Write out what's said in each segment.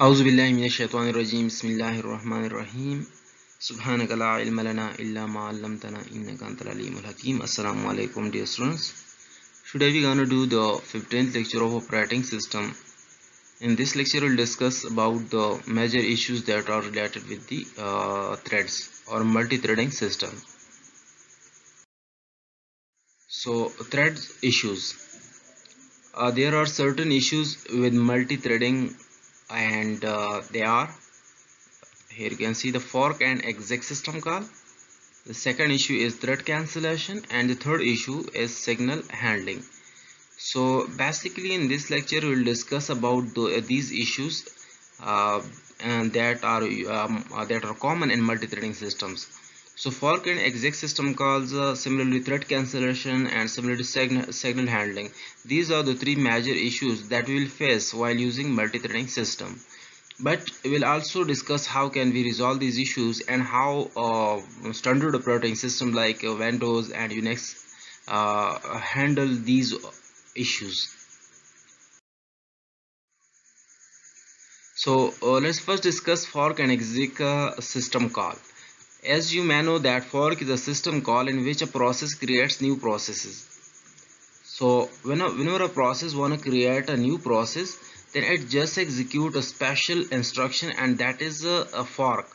औज़ुबिल्लाहि मिनश्शैतानिर्रजीम बिस्मिल्लाहिर्रहमानिर्रहीम सुब्हानका ला इल्म लना इल्ला मा अल्लमतना इन्नका अंतल अलीमुल हकीम। Assalamu alaikum dear students. Today we gonna do the 15th lecture of operating system. In this lecture we'll discuss about the major issues that are related with the threads or multi-threading system. So threads issues. There are certain issues with multi-threading and they are, here you can see, the fork and exec system call. The second issue is thread cancellation, and the third issue is signal handling. So basically in this lecture we will discuss about these issues and that are common in multi-threading systems. So fork and exec system calls, similarly thread cancellation, and similarly signal handling. These are the three major issues that we will face while using multi-threading system. But we'll also discuss how can we resolve these issues and how standard operating system like Windows and Unix handle these issues. So let's first discuss fork and exec system call. As you may know that fork is a system call in which a process creates new processes. So whenever a process want to create a new process, then it just execute a special instruction, and that is a fork.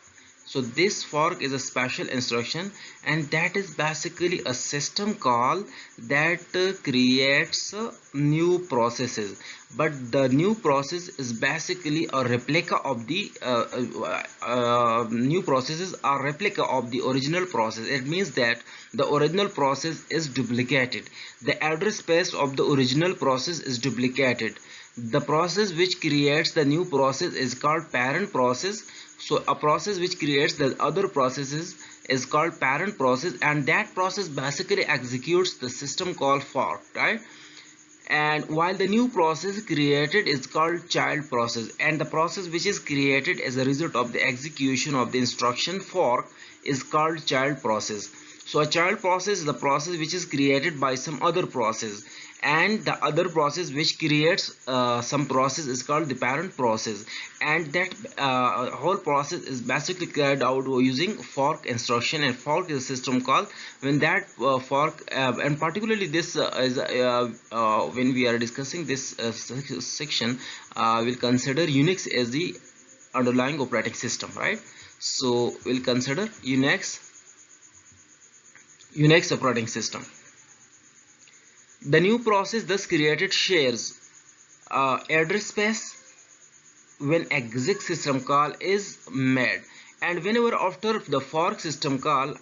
So this fork is a special instruction, and that is basically a system call that creates new processes. But the new process is basically a replica of the new processes are replica of the original process. It means that the original process is duplicated. The address space of the original process is duplicated. The process which creates the new process is called parent process. So a process which creates the other processes is called parent process, and that process basically executes the system call fork, right? And while the new process created is called child process, and the process which is created as a result of the execution of the instruction fork is called child process. So a child process is the process which is created by some other process, and the other process which creates some process is called the parent process, and that whole process is basically carried out using fork instruction. And fork is a system call when that fork and particularly this is when we are discussing this section, we'll consider Unix as the underlying operating system, right? So we'll consider Unix operating system. The new process thus created shares address space when exec system call is made, and whenever after the fork system call,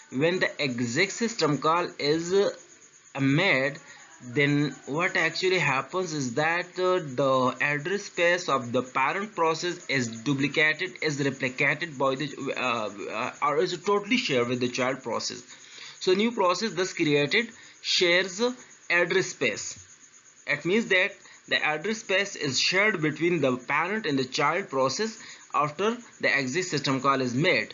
when the exec system call is made, then what actually happens is that the address space of the parent process is duplicated, is replicated by the or is totally shared with the child process. So new process thus created shares address space. It means that the address space is shared between the parent and the child process after the exit system call is made.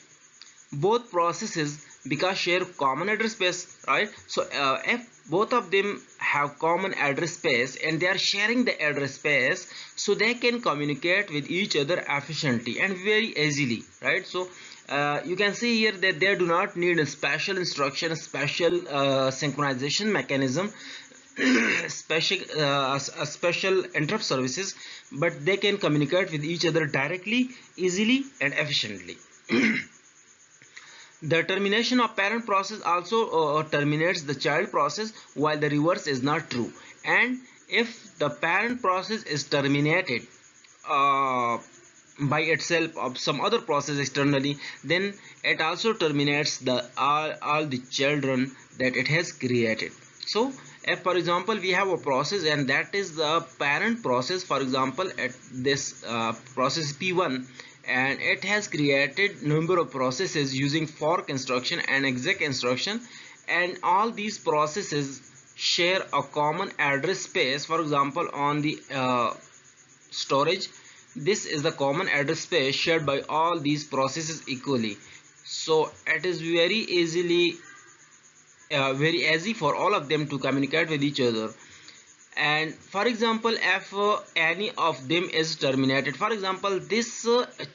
Both processes because share common address space, right? So if both of them have common address space and they are sharing the address space, so they can communicate with each other efficiently and very easily, right? So you can see here that they do not need a special instruction, a special synchronization mechanism, special interrupt services, but they can communicate with each other directly, easily, and efficiently. The termination of parent process also terminates the child process, while the reverse is not true. And if the parent process is terminated by itself of some other process externally, then it also terminates the all the children that it has created. So if for example we have a process and that is the parent process, for example at this process P1, and it has created number of processes using fork instruction and exec instruction, and all these processes share a common address space. For example on the storage, this is the common address space shared by all these processes equally. So it is very easy for all of them to communicate with each other. And for example, if any of them is terminated, for example this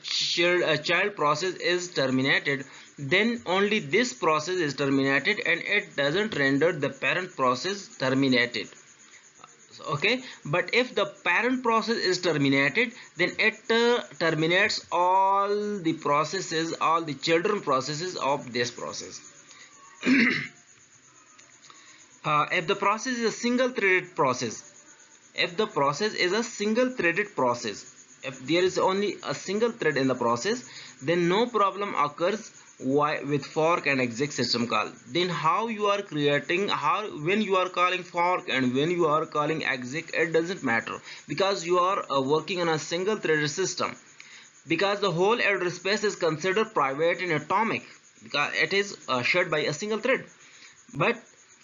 child process is terminated, then only this process is terminated and it doesn't render the parent process terminated. Okay, but if the parent process is terminated, then it terminates all the processes, all the children processes of this process. If the process is a single threaded process, if the process is a single threaded process, if there is only a single thread in the process, then no problem occurs with fork and exec system call. Then how you are creating, how when you are calling fork and when you are calling exec, it doesn't matter, because you are working on a single threaded system, because the whole address space is considered private and atomic, because it is shared by a single thread. But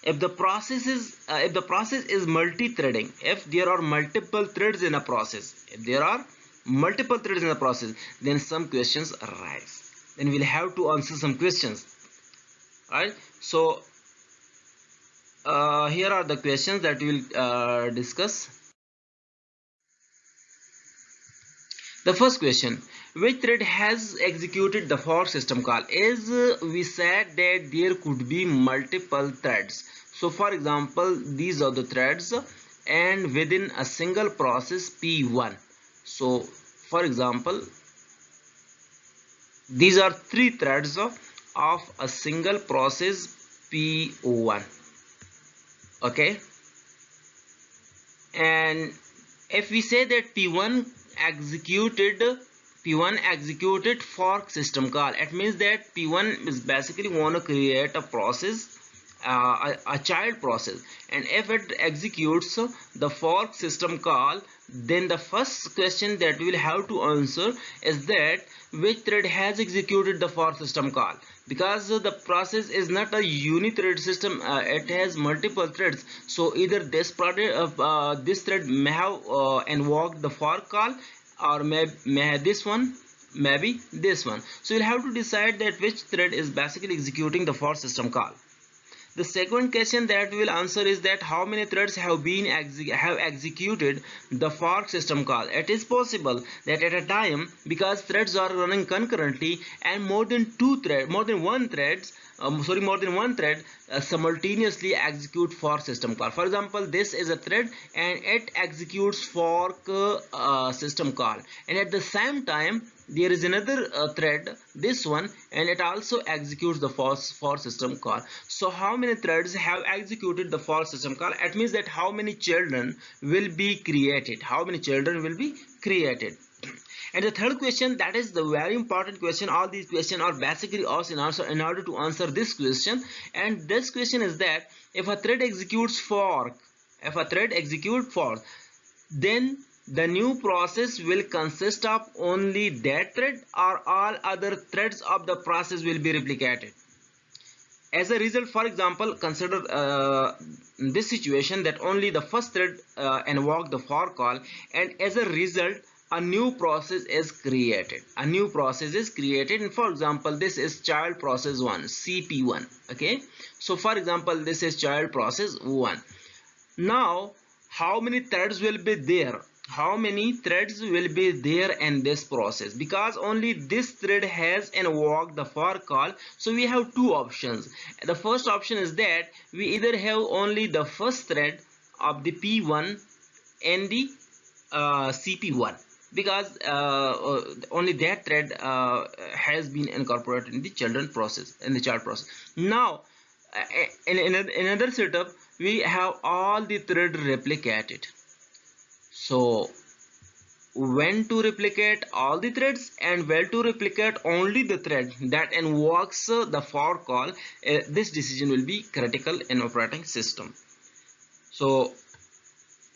if the process is multi-threading, if there are multiple threads in a process, if there are multiple threads in the process, then some questions arise, then we'll have to answer some questions. Alright, so here are the questions that we'll discuss. The first question: which thread has executed the for system call? Is we said that there could be multiple threads. So for example, these are the threads and within a single process P1. So for example, these are three threads of a single process P1. Okay, and if we say that P1 executed fork system call, it means that P1 is basically want to create a process, a child process, and if it executes the fork system call, then the first question that we will have to answer is that which thread has executed the for system call, because the process is not a unithread system, it has multiple threads. So either this thread may have invoked the for call, or may this one, maybe this one. So you'll have to decide that which thread is basically executing the for system call. The second question that we will answer is that how many threads have executed the fork system call. It is possible that at a time, because threads are running concurrently and more than one thread simultaneously execute fork system call. For example, this is a thread and it executes fork system call, and at the same time there is another thread, this one, and it also executes the for system call. So how many threads have executed the for system call? It means that how many children will be created, how many children will be created. And the third question, that is the very important question. All these questions are basically asked in order to answer this question. And this question is that if a thread executes fork, then the new process will consist of only that thread, or all other threads of the process will be replicated. As a result, for example, consider this situation that only the first thread invoked the for call, and as a result a new process is created. And for example, this is child process 1, CP1. Okay, so for example, this is child process 1. Now how many threads will be there? In this process? Because only this thread has invoked the for call, so we have two options. The first option is that we either have only the first thread of the P1 and the CP1, because only that thread has been incorporated in the child process. Now in another setup, we have all the thread replicated. So when to replicate all the threads and where to replicate only the thread that invokes the for call, this decision will be critical in operating system. So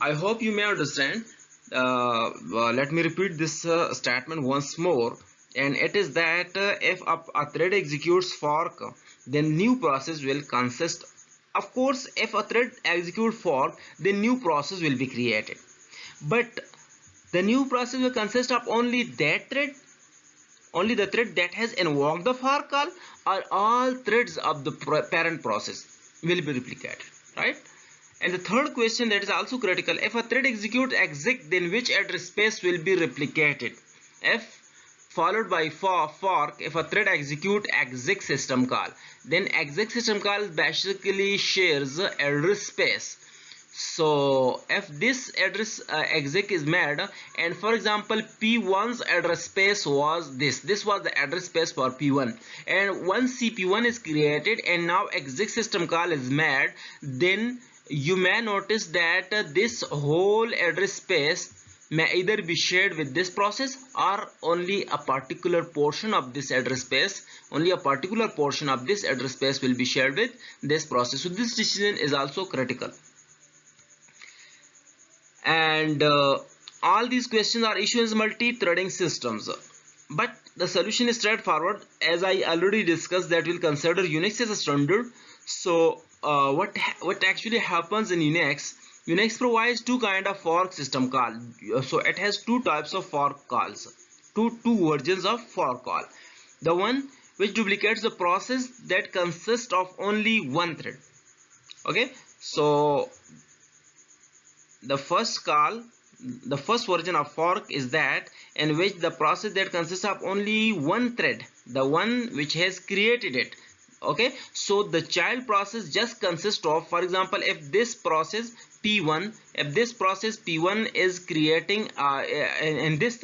I hope you may understand. Let me repeat this statement once more, and it is that if a thread executes fork, then new process will consist. Of course, if a thread executes fork, then new process will be created, but the new process will consist of only that thread, only the thread that has invoked the for call, or all threads of the parent process will be replicated, right? And the third question that is also critical: if a thread executes exec, then which address space will be replicated? If followed by fork, if a thread execute exec system call, then exec system call basically shares address space. So if this address exec is made, and for example p1's address space was this was the address space for p1, and once cp1 is created and now exec system call is made, then you may notice that this whole address space may either be shared with this process, or only a particular portion of this address space, only a particular portion of this address space will be shared with this process. So this decision is also critical. And all these questions are issued as multi-threading systems, but the solution is straightforward. As I already discussed, that we'll consider Unix as a standard. So what actually happens in Unix provides two kind of fork system call. So it has two types of fork calls, two versions of fork call. The one which duplicates the process that consists of only one thread. Okay, so the first version of fork is that in which the process that consists of only one thread, the one which has created it. Okay, so the child process just consists of, for example, if this process p1, if this process p1 is creating and this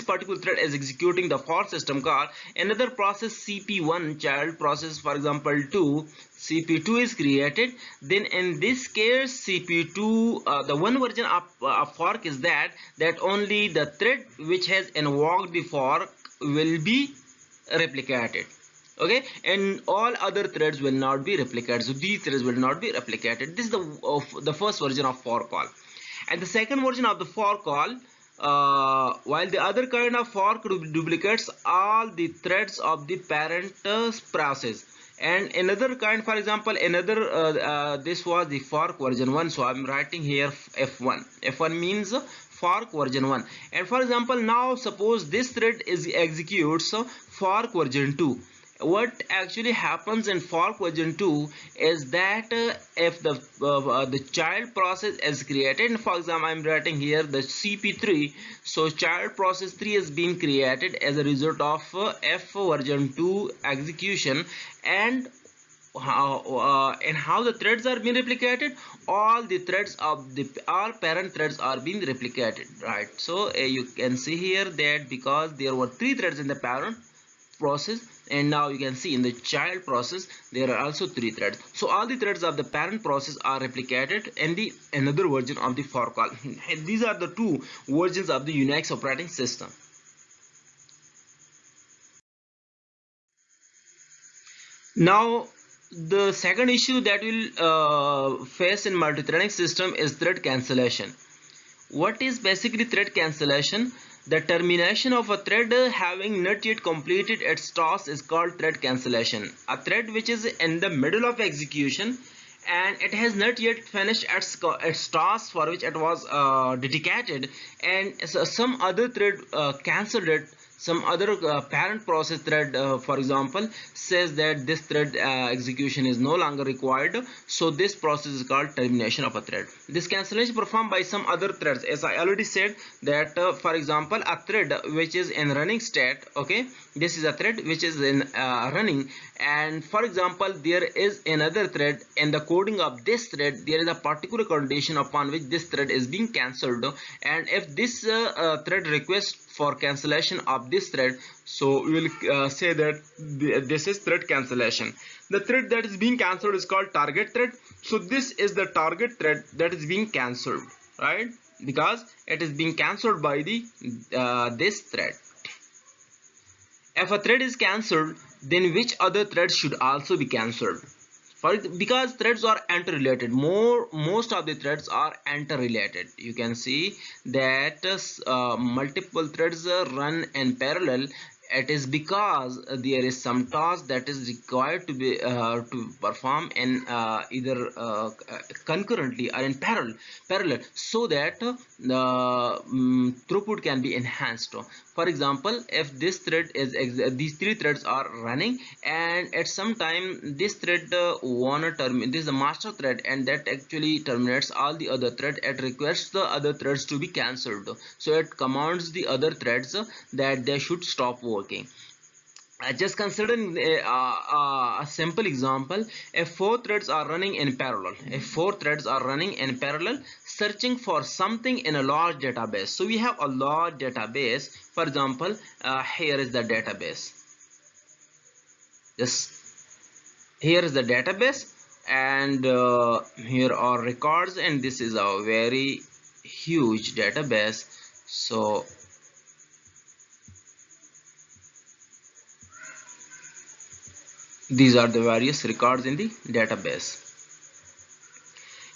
particular thread is executing the fork system call, another process cp1 child process, for example 2, cp2 is created, then in this case cp2 the one version of fork is that only the thread which has invoked the fork will be replicated. Okay, and all other threads will not be replicated. So these threads will not be replicated. This is the first version of fork call. And the second version of the fork call, while the other kind of fork duplicates all the threads of the parent process, and another kind, for example, another this was the fork version 1, so I'm writing here f1 means fork version 1. And for example, now suppose this thread executes fork version 2. What actually happens in fork version 2 is that if the child process is created, and for example I'm writing here the cp3, so child process 3 is being created as a result of f version 2 execution. And how the threads are being replicated, all the threads of all parent threads are being replicated, right? So you can see here that because there were 3 threads in the parent process, and now you can see in the child process there are also 3 threads, so all the threads of the parent process are replicated in the another version of the fork call. These are the 2 versions of the Unix operating system. Now the second issue that will face in multi-threading system is thread cancellation. What is basically thread cancellation? The termination of a thread having not yet completed its task is called thread cancellation. A thread which is in the middle of execution and it has not yet finished its task for which it was dedicated, and so some other thread cancelled it. Some other parent process thread for example says that this thread execution is no longer required, so this process is called termination of a thread. This cancellation performed by some other threads, as I already said that for example a thread which is in running state. Okay, this is a thread which is in running, and for example there is another thread. In the coding of this thread there is a particular condition upon which this thread is being cancelled, and if this thread requests for cancellation of this thread, so we will say that this is thread cancellation. The thread that is being cancelled is called target thread. So this is the target thread that is being cancelled, right? Because it is being cancelled by the this thread. If a thread is cancelled, then which other thread should also be cancelled? Because threads are interrelated, most of the threads are interrelated. You can see that multiple threads run in parallel, It is because there is some task that is required to be to perform in either concurrently or in parallel, so that the throughput can be enhanced. For example, if this thread is these three threads are running, and at some time this thread wanna terminate, this is the master thread, and that actually terminates all the other thread. It requests the other threads to be cancelled, so it commands the other threads that they should stop working. Just considering a simple example, if four threads are running in parallel, searching for something in a large database. So we have a large database. For example, here is the database. Just here is the database, and here are records, and this is a very huge database. So these are the various records in the database.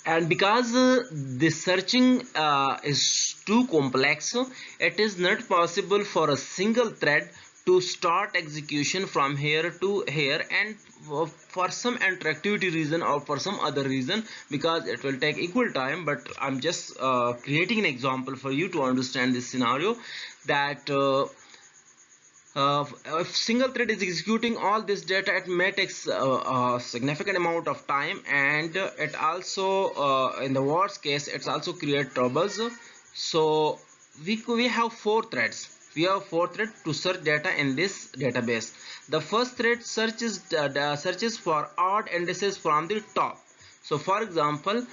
And because the searching is too complex, it is not possible for a single thread to start execution from here to here, and for some interactivity reason or for some other reason, because it will take equal time. But I'm just creating an example for you to understand this scenario, that if single thread is executing all this data, it may take a significant amount of time, and it also in the worst case it's also create troubles. So we have four threads. We have four threads to search data in this database. The first thread searches for odd indices from the top. So for example,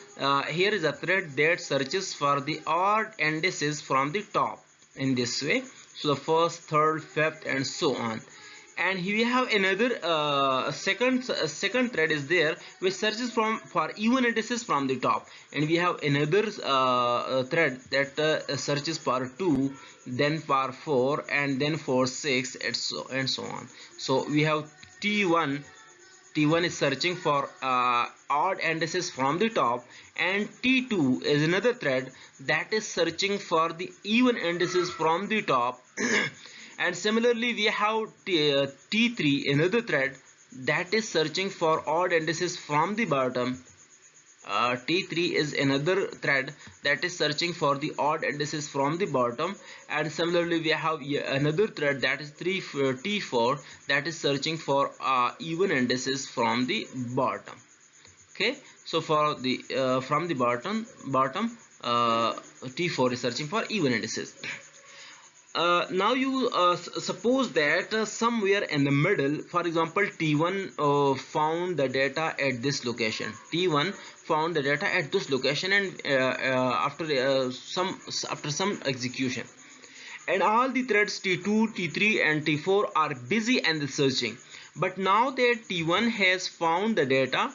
here is a thread that searches for the odd indices from the top in this way. So the first, third, fifth, and so on. And here we have another second thread is there, which searches for even indices from the top. And we have another thread that searches for 2, then for 4, and then for 6, and so on. So we have T1. T1 is searching for odd indices from the top, and T2 is another thread that is searching for the even indices from the top. And similarly we have T3, another thread that is searching for odd indices from the bottom. T3 is another thread that is searching for the odd indices from the bottom. And similarly we have another thread that is T4 that is searching for even indices from the bottom. Okay, so for the from the bottom T4 is searching for even indices. Now you suppose that somewhere in the middle, for example, T1 found the data at this location. T1 found the data at this location, and after some execution, and all the threads T2, T3, and T4 are busy and searching. But now that T1 has found the data,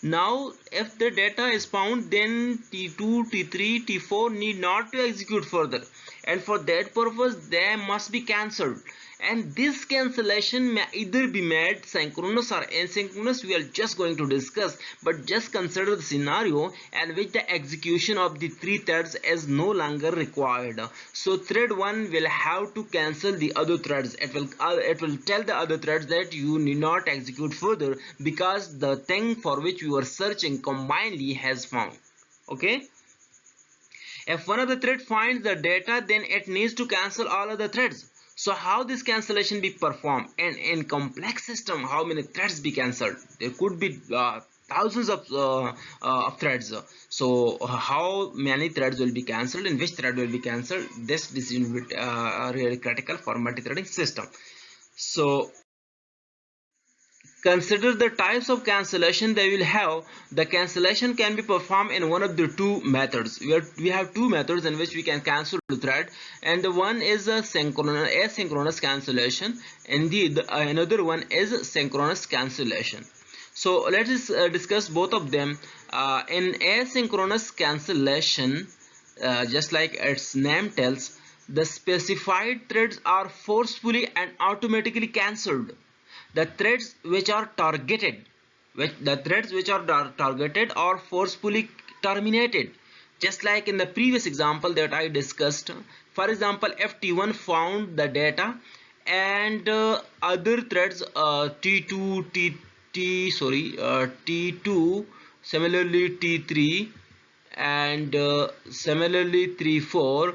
now if the data is found, then T2, T3, T4 need not to execute further, and for that purpose they must be cancelled. And this cancellation may either be made synchronous or asynchronous. We are just going to discuss, but just consider the scenario in which the execution of the three threads is no longer required. So thread 1 will have to cancel the other threads. It will tell the other threads that you need not execute further, because the thing for which you are searching combinedly has found. Okay, if one of the thread finds the data, then it needs to cancel all other threads. So how this cancellation be performed? And in complex system, how many threads be cancelled? There could be thousands of threads. So how many threads will be cancelled, and which thread will be cancelled? This decision will be really critical for multi-threading system. So consider the types of cancellation they will have. The cancellation can be performed in one of the two methods. We have two methods in which we can cancel the thread, and the one is a asynchronous cancellation. Indeed, another one is synchronous cancellation. So let us discuss both of them. In asynchronous cancellation, just like its name tells, the specified threads are forcefully and automatically cancelled. The threads which are targeted are forcefully terminated. just like in the previous example that I discussed. For example, if T1 found the data and other threads T2 T2, similarly T3 and similarly 3 4,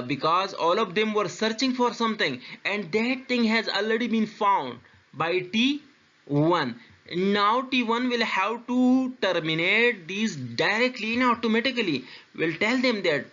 because all of them were searching for something and that thing has already been found by T1. Now T1 will have to terminate these directly and automatically. Will tell them that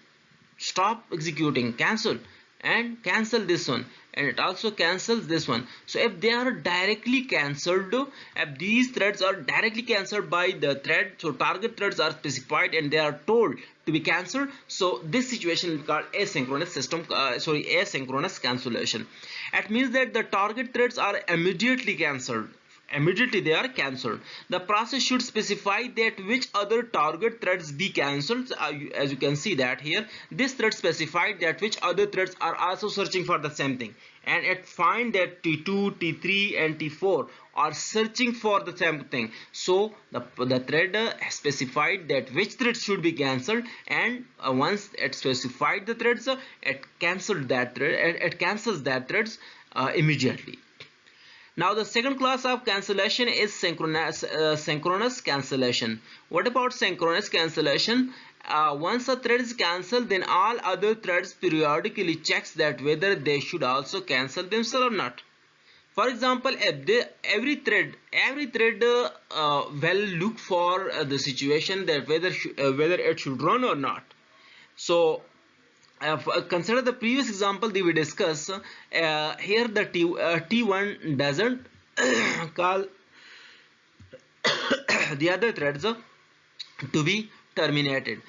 stop executing, cancel, and cancel this one, and it also cancels this one. So if they are directly cancelled, if these threads are directly cancelled by the thread, so target threads are specified and they are told to be cancelled, so this situation is called asynchronous system, asynchronous cancellation. It means that the target threads are immediately cancelled. Immediately they are cancelled. The process should specify that which other target threads be cancelled. As you can see that here, this thread specified that which other threads are also searching for the same thing, and it find that T2, T3 and T4 are searching for the same thing. So the thread specified that which threads should be cancelled, and once it specified the threads, it cancelled that thread, it cancels that threads immediately. Now the second class of cancellation is synchronous cancellation. What about synchronous cancellation? Once a thread is cancelled, then all other threads periodically checks that whether they should also cancel themselves or not. For example, if every thread will look for the situation that whether it should run or not. So consider the previous example that we discussed. Here the T1 doesn't call the other threads to be terminated.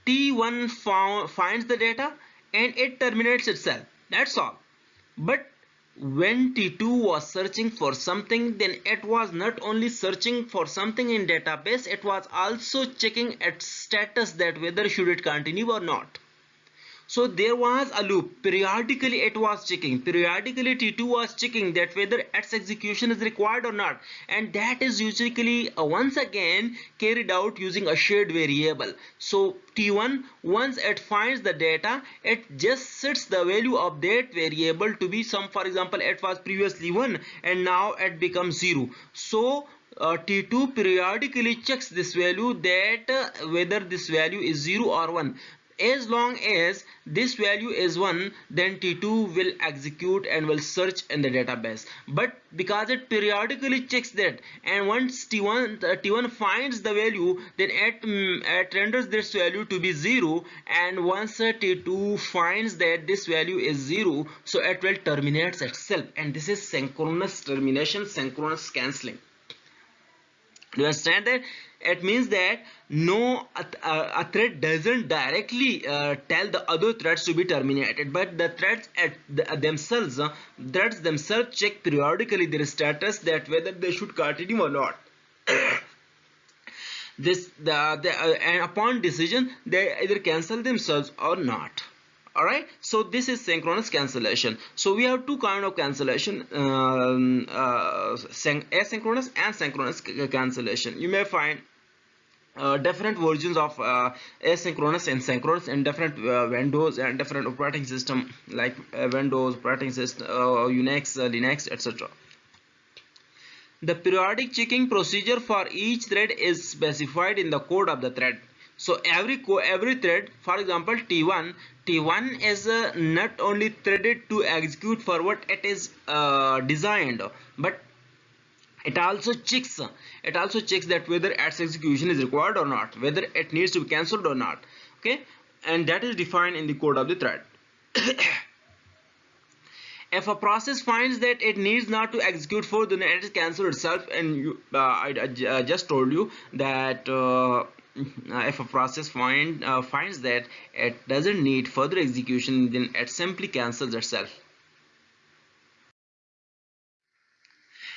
T1 finds the data and it terminates itself. That's all. But when T2 was searching for something, then it was not only searching for something in database, it was also checking its status that whether should it continue or not. So there was a loop. Periodically it was checking. Periodically T2 was checking that whether its execution is required or not. And that is usually once again carried out using a shared variable. So T1, once it finds the data, it just sets the value of that variable to be some, for example, it was previously 1 and now it becomes 0. So T2 periodically checks this value that whether this value is 0 or 1. As long as this value is 1, then T2 will execute and will search in the database. But because it periodically checks that, and once T1 finds the value, then it renders this value to be 0, and once T2 finds that this value is 0, so it will terminate itself, and this is synchronous termination, synchronous cancelling. Do you understand that? It means that a thread doesn't directly tell the other threads to be terminated, but the threads themselves check periodically their status that whether they should continue or not. And upon decision they either cancel themselves or not. Alright, so this is synchronous cancellation. So we have two kind of cancellation, asynchronous and synchronous cancellation. You may find different versions of asynchronous and synchronous in different windows and different operating system, like Windows operating system, Unix, Linux, etc. The periodic checking procedure for each thread is specified in the code of the thread. So every thread, for example T1 is not only threaded to execute for what it is designed, but it also checks that whether its execution is required or not, whether it needs to be cancelled or not. Okay, and that is defined in the code of the thread. If a process finds that it needs not to execute further, then it is cancelled itself. And I just told you that if a process finds that it doesn't need further execution, then it simply cancels itself.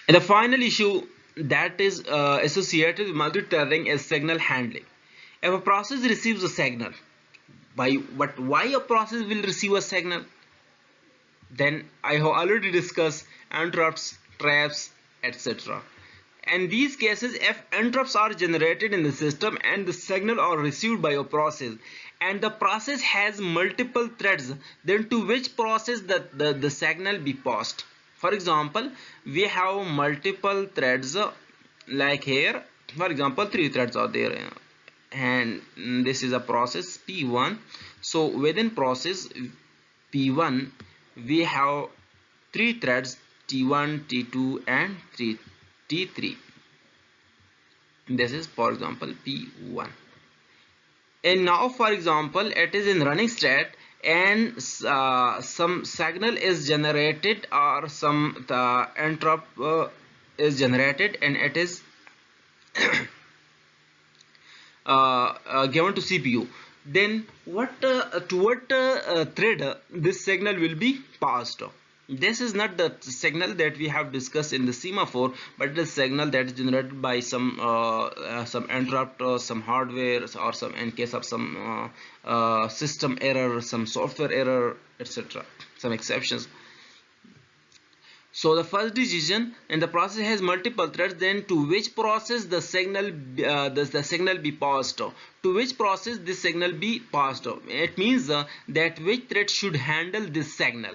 And the final issue that is associated with multi-threading is signal handling. If a process receives a signal, why a process will receive a signal? Then I have already discussed interrupts, traps, etc. In these cases, if interrupts are generated in the system and the signal are received by a process, and the process has multiple threads, then to which process the signal be passed. For example, we have multiple threads, like here, for example, three threads are there, and this is a process P1. So within process P1 we have three threads, T1, T2 and T3. This is for example P1. And now for example it is in running state, and some signal is generated or some interrupt is generated, and it is given to CPU. Then what to what thread this signal will be passed. This is not the signal that we have discussed in the semaphore, but the signal that is generated by some interrupt or some hardware, or some in case of some system error, some software error, etc., some exceptions. So the first decision, and the process has multiple threads, then to which process the signal does the signal be passed, to which process this signal be passed. It means that which thread should handle this signal.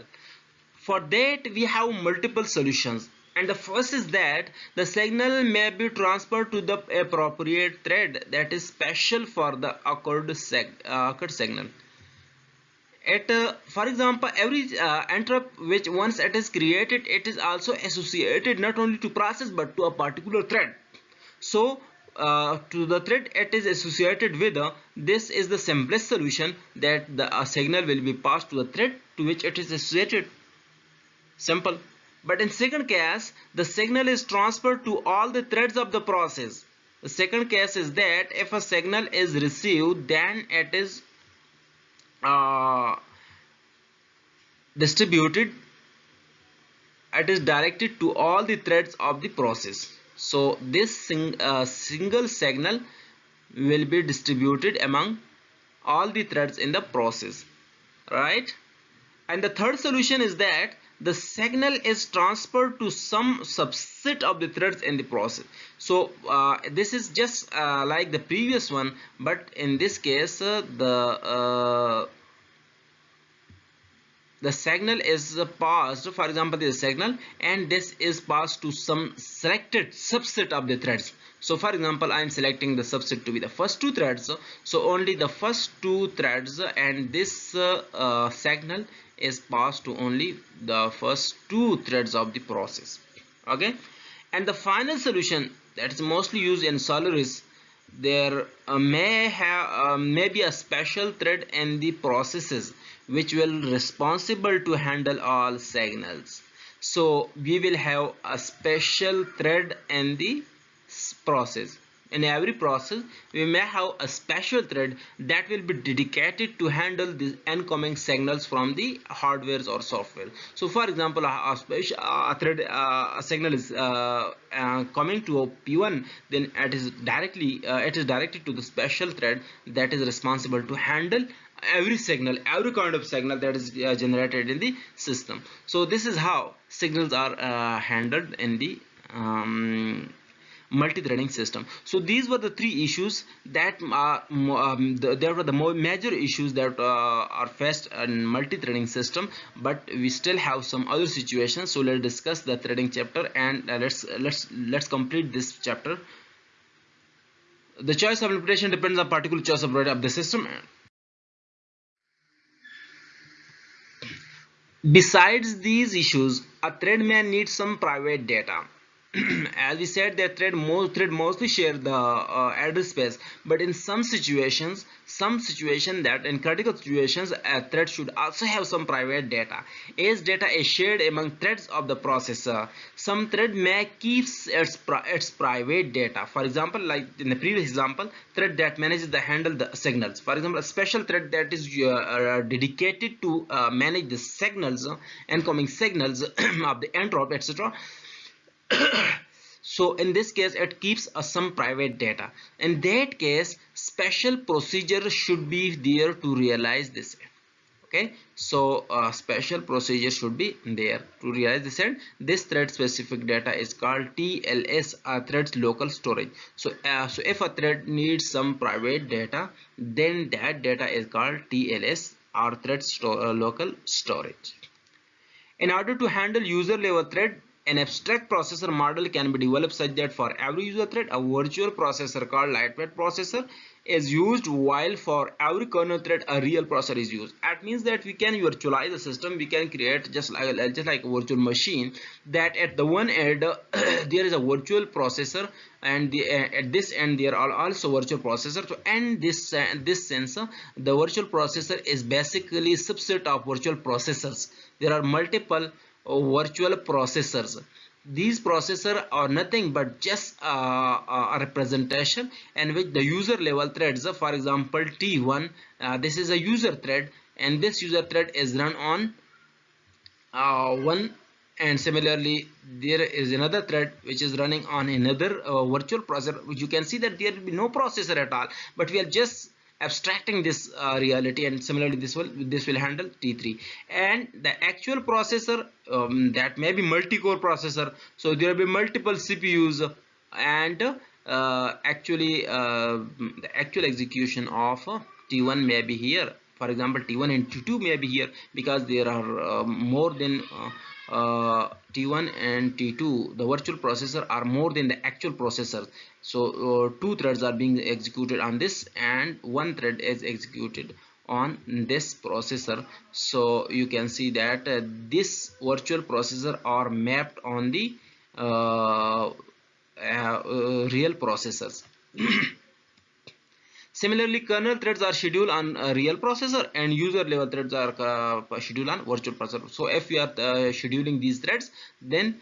For that we have multiple solutions, and the first is that the signal may be transferred to the appropriate thread that is special for the occurred signal. For example, every interrupt which once it is created, it is also associated not only to process but to a particular thread. So to the thread it is associated with, this is the simplest solution, that the signal will be passed to the thread to which it is associated. Simple. But in second case, the signal is transferred to all the threads of the process. The second case is that if a signal is received, then it is distributed, it is directed to all the threads of the process. So this single signal will be distributed among all the threads in the process, right? And the third solution is that the signal is transferred to some subset of the threads in the process. So this is just like the previous one, but in this case the signal is passed, for example this signal, and this is passed to some selected subset of the threads. So for example, I am selecting the subset to be the first two threads, so only the first two threads, and this signal is passed to only the first two threads of the process. Okay, and the final solution that is mostly used in Solaris, there may be a special thread in the processes which will responsible to handle all signals. So we will have a special thread in the process. In every process we may have a special thread that will be dedicated to handle the incoming signals from the hardwares or software. So for example, a signal is coming to a P1, then it is directed to the special thread that is responsible to handle every signal, every kind of signal that is generated in the system. So this is how signals are handled in the multi-threading system. So these were the three issues that there were the major issues that are faced in multi-threading system, but we still have some other situations. So let's discuss the threading chapter, and let's complete this chapter. The choice of implementation depends on particular choice of the system. Besides these issues, a thread may need some private data. As we said, that thread mostly share the address space, but in some situations that in critical situations, a thread should also have some private data. As data is shared among threads of the processor, some thread may keep its private data. For example, like in the previous example, thread that manages the handle the signals. For example, a special thread that is dedicated to manage the signals, incoming signals of the interrupt, etc. So in this case it keeps some private data. In that case, special procedure should be there to realize this. Okay. Okay, so special procedure should be there to realize this, and this thread specific data is called TLS, threads local storage. So if a thread needs some private data, then that data is called TLS, or local storage. In order to handle user level thread, an abstract processor model can be developed such that for every user thread, a virtual processor called lightweight processor is used, while for every kernel thread, a real processor is used. That means that we can virtualize the system. We can create just like a virtual machine, that at the one end there is a virtual processor, and at this end there are also virtual processor. So and this sense, the virtual processor is basically a subset of virtual processors. There are multiple virtual processors. These processors are nothing but just a representation in which the user level threads, for example T1, this is a user thread, and this user thread is run on one, and similarly there is another thread which is running on another virtual processor. You can see that there will be no processor at all, but we are just abstracting this reality, and similarly this will handle T3, and the actual processor, that may be multi-core processor, so there will be multiple CPUs, and the actual execution of T1 may be here. For example, T1 and T2 may be here, because there are more than T1 and T2, the virtual processor are more than the actual processor. So two threads are being executed on this, and one thread is executed on this processor. So you can see that this virtual processor are mapped on the real processors. Similarly, kernel threads are scheduled on a real processor, and user level threads are scheduled on virtual processor. So if we are scheduling these threads, then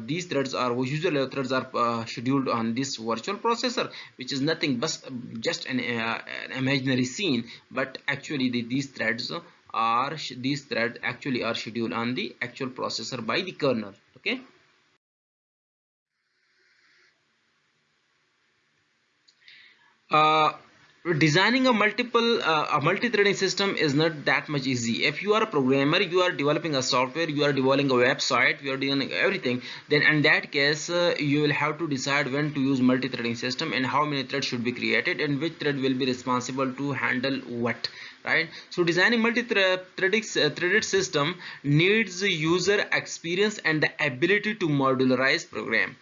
these threads are user level threads are scheduled on this virtual processor, which is nothing but just an imaginary scene. But actually these threads actually are scheduled on the actual processor by the kernel. Okay. uh, Designing a multi-threading system is not that much easy. If you are a programmer, you are developing a software, you are developing a website, you are doing everything, then in that case you will have to decide when to use multi-threading system, and how many threads should be created, and which thread will be responsible to handle what, right? So designing threaded system needs user experience and the ability to modularize program.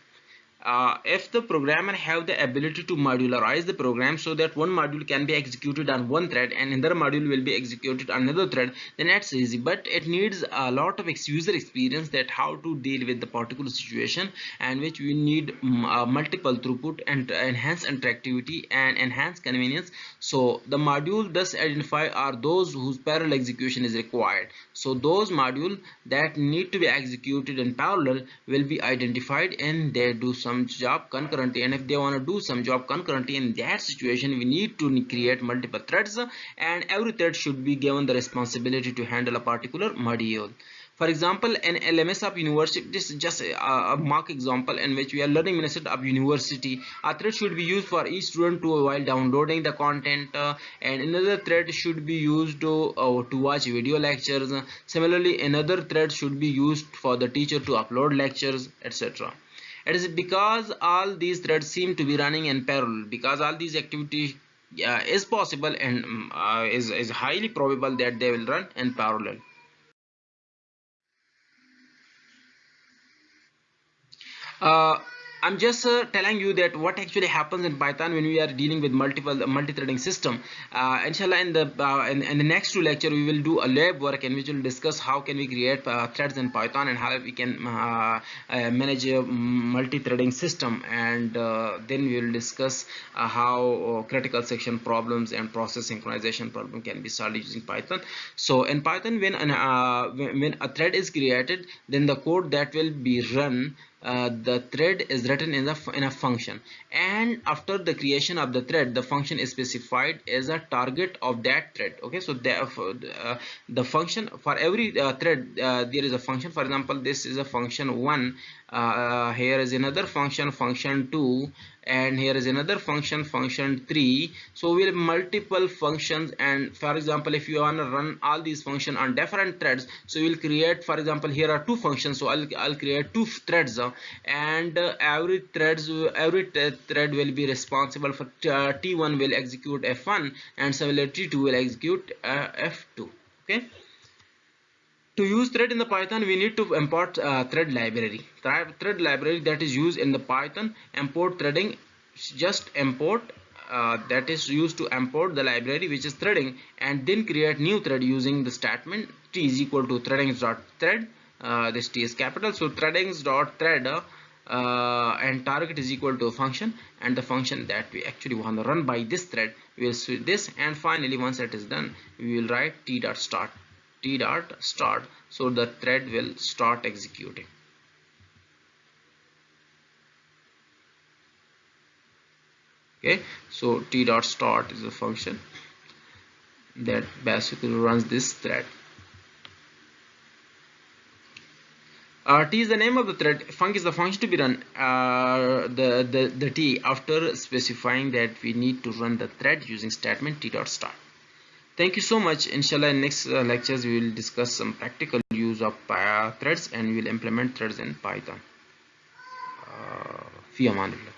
If the programmer have the ability to modularize the program, so that one module can be executed on one thread and another module will be executed on another thread, then that's easy. But it needs a lot of user experience, that how to deal with the particular situation, and which we need multiple throughput and enhance interactivity and enhance convenience. So the module thus identify are those whose parallel execution is required. So those modules that need to be executed in parallel will be identified, and they do some job concurrently. And if they want to do some job concurrently, in that situation we need to create multiple threads, and every thread should be given the responsibility to handle a particular module. For example, an LMS of university, this is just a mock example in which we are learning ministry of university. A thread should be used for each student while downloading the content, and another thread should be used to watch video lectures. Similarly, another thread should be used for the teacher to upload lectures, etc. It is because all these threads seem to be running in parallel, because all these activities is possible, and is highly probable that they will run in parallel. uh, I'm just telling you that what actually happens in Python when we are dealing with multi-threading system. Inshallah, in the next two lecture we will do a lab work in which we will discuss how can we create threads in Python, and how we can manage a multi-threading system, and then we will discuss how critical section problems and process synchronization problem can be solved using Python. So in Python, when a thread is created, then the code that will be run, the thread is written in a function, and after the creation of the thread, the function is specified as a target of that thread. Okay, so the function for every thread, there is a function. For example, this is a function 1, here is another function 2, and here is another function, function 3. So we'll have multiple functions, and for example if you want to run all these functions on different threads, so we'll create, for example here are two functions, so I'll create two threads, and every thread will be responsible for T1 will execute F1 and similarly T2 will execute F2. Okay. To use thread in the Python, we need to import thread library. Thread library that is used in the Python import threading. Just import that is used to import the library which is threading, and then create new thread using the statement t is equal to threadings.thread. This t is capital, so threadings.thread and target is equal to a function, and the function that we actually want to run by this thread, we will switch this, and finally once it is done we will write t.start, so the thread will start executing. Okay, so t.start is a function that basically runs this thread. T is the name of the thread, func is the function to be run, the t after specifying that we need to run the thread using statement t.start. Thank you so much. Inshallah, in next lectures we will discuss some practical use of threads, and we will implement threads in Python. Fi amanillah.